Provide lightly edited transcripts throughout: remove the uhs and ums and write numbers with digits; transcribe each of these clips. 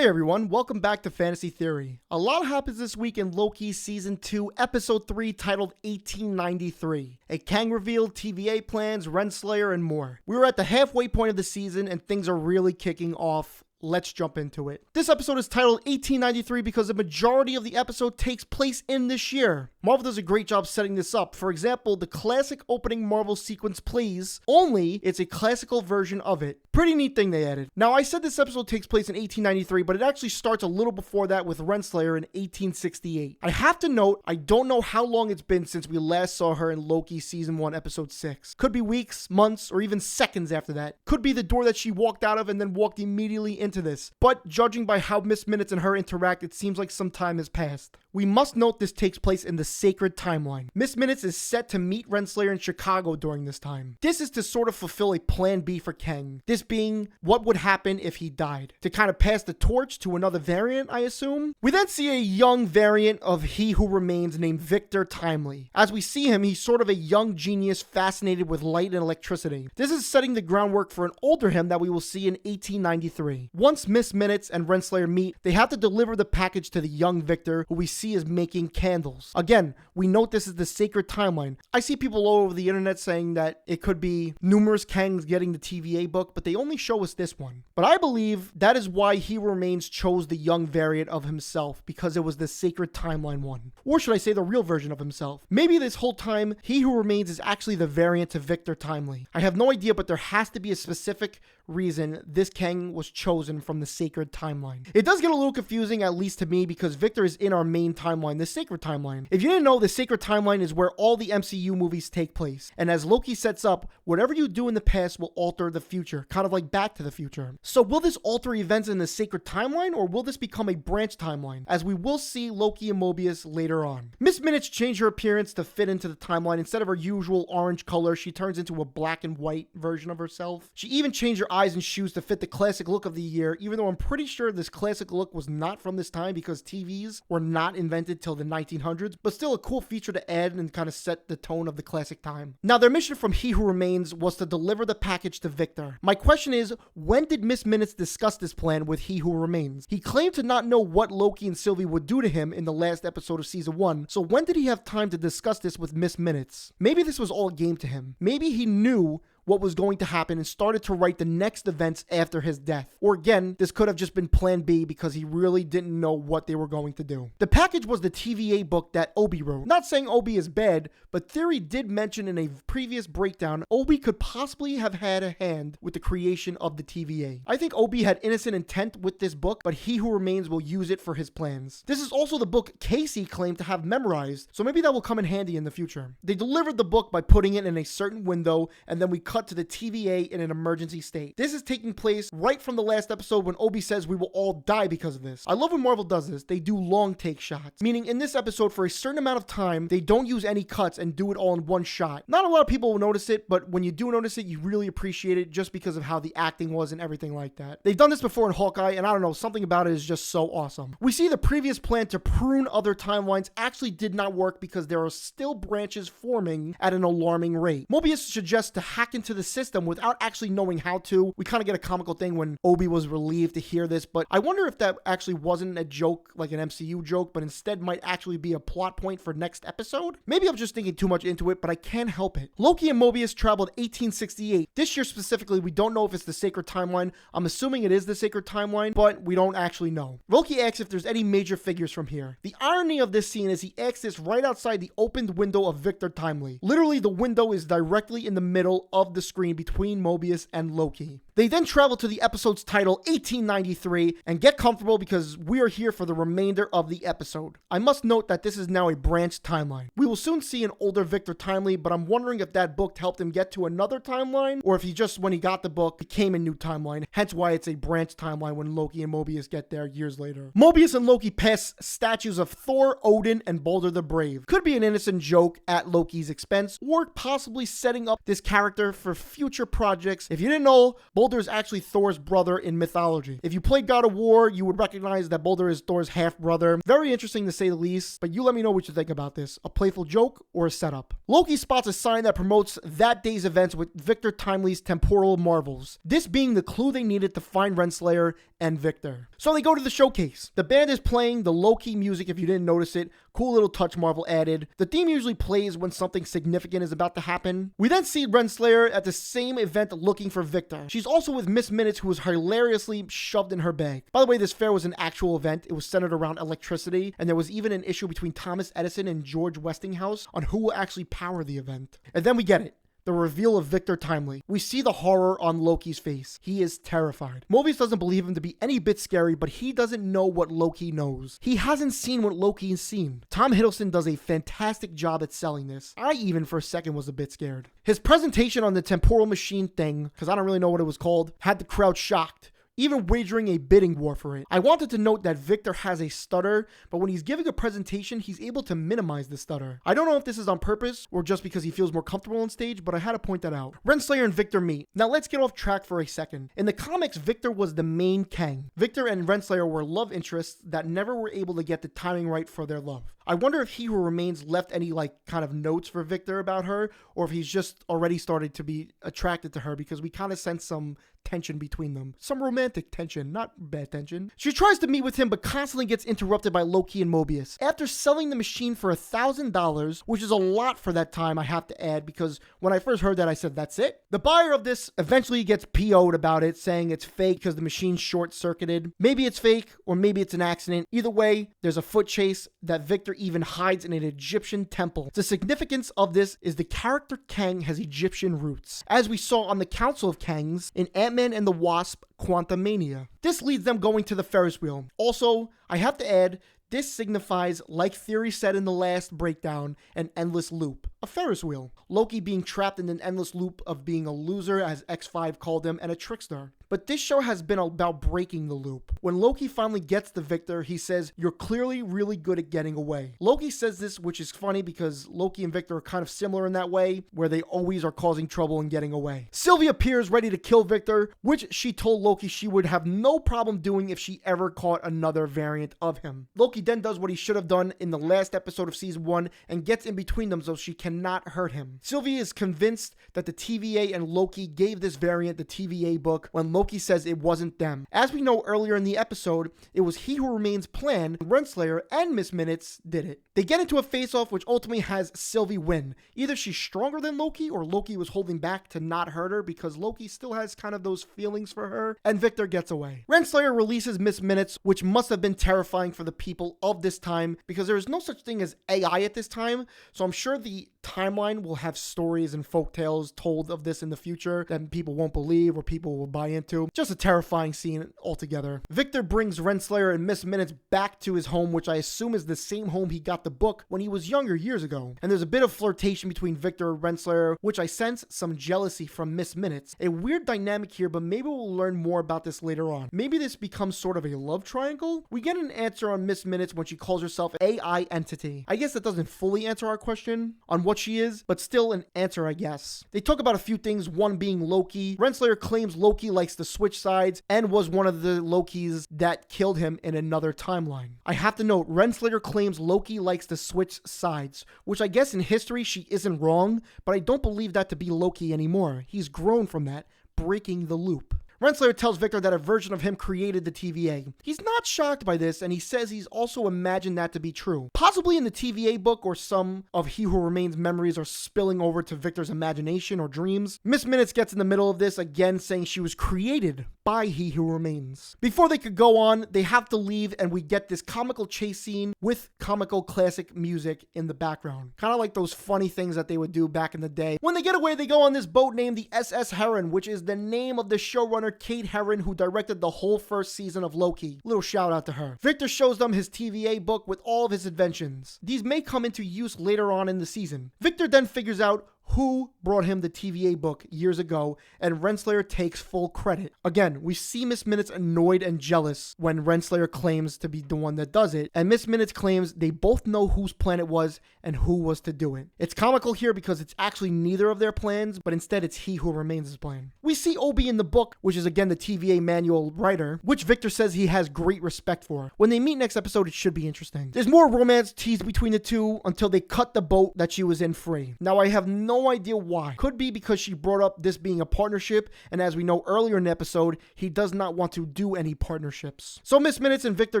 Hey everyone, welcome back to Fantasy Theory. A lot happens this week in Loki Season 2, Episode 3, titled 1893. A Kang reveal, TVA plans, Renslayer, and more. We're at the halfway point of the season and things are really kicking off. Let's jump into it. This episode is titled 1893 because the majority of the episode takes place in this year. Marvel does a great job setting this up. For example, the classic opening Marvel sequence plays, only it's a classical version of it. Pretty neat thing they added. Now, I said this episode takes place in 1893, but it actually starts a little before that with Renslayer in 1868. I have to note, I don't know how long it's been since we last saw her in Loki Season 1, Episode 6. Could be weeks, months, or even seconds after that. Could be the door that she walked out of and then walked immediately into this, but judging by how Miss Minutes and her interact, it seems like some time has passed. We must note this takes place in the sacred timeline. Miss Minutes is set to meet Renslayer in Chicago during this time. This is to sort of fulfill a plan B for Kang. This being what would happen if he died. To kind of pass the torch to another variant, I assume. We then see a young variant of He Who Remains named Victor Timely. As we see him, he's sort of a young genius fascinated with light and electricity. This is setting the groundwork for an older him that we will see in 1893. Once Miss Minutes and Renslayer meet, they have to deliver the package to the young Victor, who we see is making candles. Again, we note this is the sacred timeline. I see people all over the internet saying that it could be numerous Kangs getting the TVA book, but they only show us this one. But I believe that is why He Remains chose the young variant of himself, because it was the sacred timeline one. Or should I say the real version of himself? Maybe this whole time, He Who Remains is actually the variant to Victor Timely. I have no idea, but there has to be a specific reason this Kang was chosen from the sacred timeline. It does get a little confusing, at least to me, because Victor is in our main timeline, the sacred timeline. If you didn't know, the sacred timeline is where all the MCU movies take place. And as Loki sets up, whatever you do in the past will alter the future, kind of like Back to the Future. So will this alter events in the sacred timeline, or will this become a branch timeline, as we will see Loki and Mobius later on? Miss Minutes changed her appearance to fit into the timeline. Instead of her usual orange color, she turns into a black and white version of herself. She even changed her eyes and shoes to fit the classic look of the year, even though I'm pretty sure this classic look was not from this time because TVs were not invented till the 1900s, but still a cool feature to add and kind of set the tone of the classic time. Now, their mission from He Who Remains was to deliver the package to Victor. My question is, when did Miss Minutes discuss this plan with He Who Remains? He claimed to not know what Loki and Sylvie would do to him in the last episode of Season 1, so when did he have time to discuss this with Miss Minutes? Maybe this was all a game to him. Maybe he knew what was going to happen and started to write the next events after his death. Or again, this could have just been plan B because he really didn't know what they were going to do. The package was the TVA book that Obi wrote. Not saying Obi is bad, but Theory did mention in a previous breakdown Obi could possibly have had a hand with the creation of the TVA. I think Obi had innocent intent with this book, but He Who Remains will use it for his plans. This is also the book Casey claimed to have memorized, so maybe that will come in handy in the future. They delivered the book by putting it in a certain window, and then we cut to the TVA in an emergency state. This is taking place right from the last episode when Obi says we will all die because of this. I love when Marvel does this. They do long take shots, meaning in this episode for a certain amount of time, they don't use any cuts and do it all in one shot. Not a lot of people will notice it, but when you do notice it, you really appreciate it just because of how the acting was and everything like that. They've done this before in Hawkeye, and I don't know, something about it is just so awesome. We see the previous plan to prune other timelines actually did not work because there are still branches forming at an alarming rate. Mobius suggests to hack into the system without actually knowing how to. We kind of get a comical thing when Obi was relieved to hear this, but I wonder if that actually wasn't a joke, like an MCU joke, but instead might actually be a plot point for next episode. Maybe I'm just thinking too much into it, but I can't help it. Loki and Mobius traveled 1868. This year specifically, we don't know if it's the sacred timeline. I'm assuming it is the sacred timeline, but we don't actually know. Loki asks if there's any major figures from here. The irony of this scene is he asks this right outside the opened window of Victor Timely. Literally, the window is directly in the middle of the screen between Mobius and Loki. They then travel to the episode's title, 1893, and get comfortable because we are here for the remainder of the episode. I must note that this is now a branched timeline. We will soon see an older Victor Timely, but I'm wondering if that book helped him get to another timeline, or if he just, when he got the book, became a new timeline, hence why it's a branched timeline when Loki and Mobius get there years later. Mobius and Loki pass statues of Thor, Odin, and Balder the Brave. Could be an innocent joke at Loki's expense, or possibly setting up this character for future projects. If you didn't know, Balder Baldur is actually Thor's brother in mythology. If you played God of War, you would recognize that Baldur is Thor's half-brother. Very interesting to say the least, but you let me know what you think about this. A playful joke or a setup? Loki spots a sign that promotes that day's events with Victor Timely's temporal marvels, this being the clue they needed to find Renslayer and Victor. So they go to the showcase. The band is playing the Loki music if you didn't notice it. Cool little touch Marvel added. The theme usually plays when something significant is about to happen. We then see Renslayer at the same event looking for Victor. She's also with Miss Minutes, who was hilariously shoved in her bag. By the way, this fair was an actual event. It was centered around electricity, and there was even an issue between Thomas Edison and George Westinghouse on who will actually power the event. And then we get it. The reveal of Victor Timely. We see the horror on Loki's face. He is terrified. Mobius doesn't believe him to be any bit scary, but he doesn't know what Loki knows. He hasn't seen what Loki has seen. Tom Hiddleston does a fantastic job at selling this. I even for a second was a bit scared. His presentation on the temporal machine thing, because I don't really know what it was called, had the crowd shocked, even wagering a bidding war for it. I wanted to note that Victor has a stutter, but when he's giving a presentation, he's able to minimize the stutter. I don't know if this is on purpose or just because he feels more comfortable on stage, but I had to point that out. Renslayer and Victor meet. Now let's get off track for a second. In the comics, Victor was the main Kang. Victor and Renslayer were love interests that never were able to get the timing right for their love. I wonder if He Who Remains left any kind of notes for Victor about her, or if he's just already started to be attracted to her, because we kind of sense some tension between them. Some romantic tension, not bad tension. She tries to meet with him, but constantly gets interrupted by Loki and Mobius. After selling the machine for $1,000, which is a lot for that time, I have to add, because when I first heard that, I said, that's it? The buyer of this eventually gets PO'd about it, saying it's fake because the machine's short-circuited. Maybe it's fake, or maybe it's an accident. Either way, there's a foot chase that Victor even hides in an Egyptian temple. The significance of this is the character Kang has Egyptian roots, as we saw on the Council of Kangs in Ant-Man and the Wasp: Quantumania. This leads them going to the Ferris wheel. Also, I have to add, this signifies, like Theory said in the last breakdown, an endless loop. A Ferris wheel. Loki being trapped in an endless loop of being a loser, as X5 called him, and a trickster. But this show has been about breaking the loop. When Loki finally gets to Victor, he says, "You're clearly really good at getting away." Loki says this, which is funny because Loki and Victor are kind of similar in that way, where they always are causing trouble and getting away. Sylvie appears ready to kill Victor, which she told Loki she would have no problem doing if she ever caught another variant of him. Loki then does what he should have done in the last episode of season 1 and gets in between them so she cannot hurt him. Sylvie is convinced that the TVA and Loki gave this variant the TVA book when Loki says it wasn't them. As we know earlier in the episode, it was He Who Remains' plan. Renslayer and Miss Minutes did it. They get into a face-off which ultimately has Sylvie win. Either she's stronger than Loki or Loki was holding back to not hurt her because Loki still has kind of those feelings for her, and Victor gets away. Renslayer releases Miss Minutes, which must have been terrifying for the people of this time because there is no such thing as AI at this time, so I'm sure the timeline will have stories and folktales told of this in the future that people won't believe or people will buy into. Just a terrifying scene altogether. Victor brings Renslayer and Miss Minutes back to his home, which I assume is the same home he got the book when he was younger years ago. And there's a bit of flirtation between Victor and Renslayer, which I sense some jealousy from Miss Minutes. A weird dynamic here, but maybe we'll learn more about this later on. Maybe this becomes sort of a love triangle? We get an answer on Miss Minutes when she calls herself AI entity. I guess that doesn't fully answer our question on what she is, but still an answer, I guess. They talk about a few things, one being Loki. Renslayer claims Loki likes to switch sides and was one of the Lokis that killed him in another timeline. I have to note, Renslayer claims Loki likes to switch sides, which I guess in history she isn't wrong, but I don't believe that to be Loki anymore. He's grown from that, breaking the loop. Renslayer tells Victor that a version of him created the TVA. He's not shocked by this, and he says he's also imagined that to be true. Possibly in the TVA book, or some of He Who Remains' memories are spilling over to Victor's imagination or dreams. Miss Minutes gets in the middle of this, again saying she was created by He Who Remains. Before they could go on, they have to leave, and we get this comical chase scene with comical classic music in the background. Kind of like those funny things that they would do back in the day. When they get away, they go on this boat named the SS Heron, which is the name of the showrunner Kate Herron, who directed the whole first season of Loki. Little shout out to her. Victor shows them his TVA book with all of his inventions. These may come into use later on in the season. Victor then figures out who brought him the TVA book years ago, and Renslayer takes full credit. Again, we see Miss Minutes annoyed and jealous when Renslayer claims to be the one that does it, and Miss Minutes claims they both know whose plan it was and who was to do it. It's comical here because it's actually neither of their plans, but instead it's He Who Remains' plan. We see Obi in the book, which is again the TVA manual writer, which Victor says he has great respect for. When they meet next episode, it should be interesting. There's more romance teased between the two until they cut the boat that she was in free. Now, I have no idea why. Could be because she brought up this being a partnership, and as we know earlier in the episode, he does not want to do any partnerships. So Miss Minutes and Victor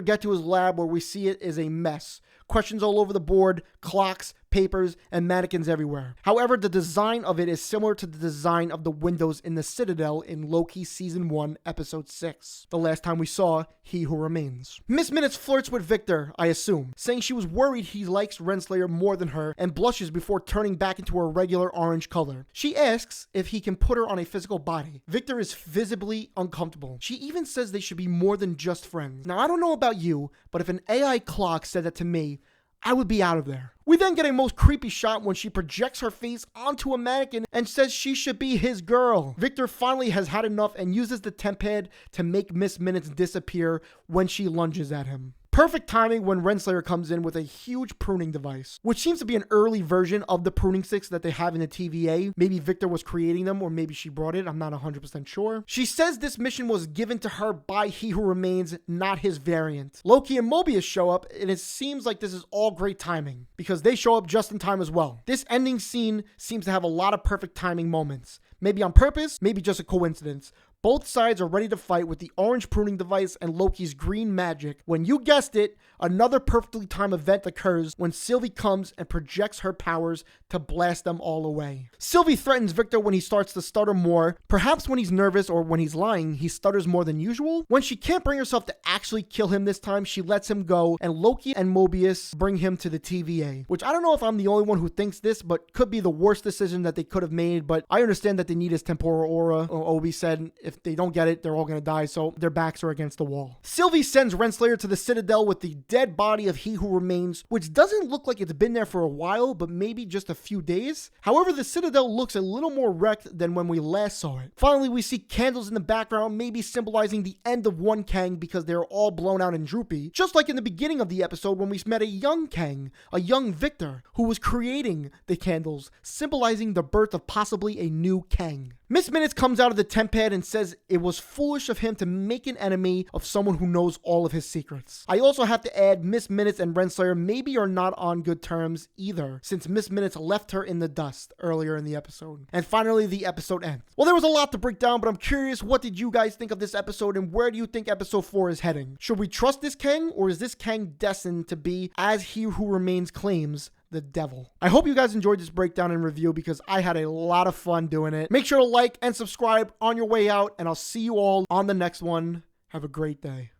get to his lab where we see it is a mess. Questions all over the board, clocks, papers, and mannequins everywhere. However, the design of it is similar to the design of the windows in the Citadel in Loki Season 1, Episode 6, the last time we saw He Who Remains. Miss Minutes flirts with Victor, I assume, saying she was worried he likes Renslayer more than her and blushes before turning back into her regular orange color. She asks if he can put her on a physical body. Victor is visibly uncomfortable. She even says they should be more than just friends. Now, I don't know about you, but if an AI clock said that to me, I would be out of there. We then get a most creepy shot when she projects her face onto a mannequin and says she should be his girl. Victor finally has had enough and uses the temp pad to make Miss Minutes disappear when she lunges at him. Perfect timing when Renslayer comes in with a huge pruning device, which seems to be an early version of the pruning sticks that they have in the TVA. Maybe Victor was creating them, or maybe she brought it. I'm not 100% sure. She says this mission was given to her by He Who Remains, not his variant. Loki and Mobius show up, and it seems like this is all great timing, because they show up just in time as well. This ending scene seems to have a lot of perfect timing moments. Maybe on purpose, maybe just a coincidence. Both sides are ready to fight with the orange pruning device and Loki's green magic. When you guessed it, another perfectly timed event occurs when Sylvie comes and projects her powers to blast them all away. Sylvie threatens Victor when he starts to stutter more. Perhaps when he's nervous or when he's lying, he stutters more than usual. When she can't bring herself to actually kill him this time, she lets him go, and Loki and Mobius bring him to the TVA. Which I don't know if I'm the only one who thinks this, but could be the worst decision that they could have made. But I understand that they need his temporal aura. Obi said if they don't get it, they're all going to die, so their backs are against the wall. Sylvie sends Renslayer to the Citadel with the dead body of He Who Remains, which doesn't look like it's been there for a while, but maybe just a few days. However, the Citadel looks a little more wrecked than when we last saw it. Finally, we see candles in the background, maybe symbolizing the end of one Kang because they're all blown out and droopy, just like in the beginning of the episode when we met a young Kang, a young Victor, who was creating the candles, symbolizing the birth of possibly a new Kang. Miss Minutes comes out of the temp pad and says it was foolish of him to make an enemy of someone who knows all of his secrets. I also have to add Miss Minutes and Renslayer maybe are not on good terms either, since Miss Minutes left her in the dust earlier in the episode. And finally, the episode ends. Well, there was a lot to break down, but I'm curious, what did you guys think of this episode, and where do you think episode 4 is heading? Should we trust this Kang, or is this Kang destined to be, as He Who Remains claims, the devil? I hope you guys enjoyed this breakdown and review because I had a lot of fun doing it. Make sure to like and subscribe on your way out, and I'll see you all on the next one. Have a great day.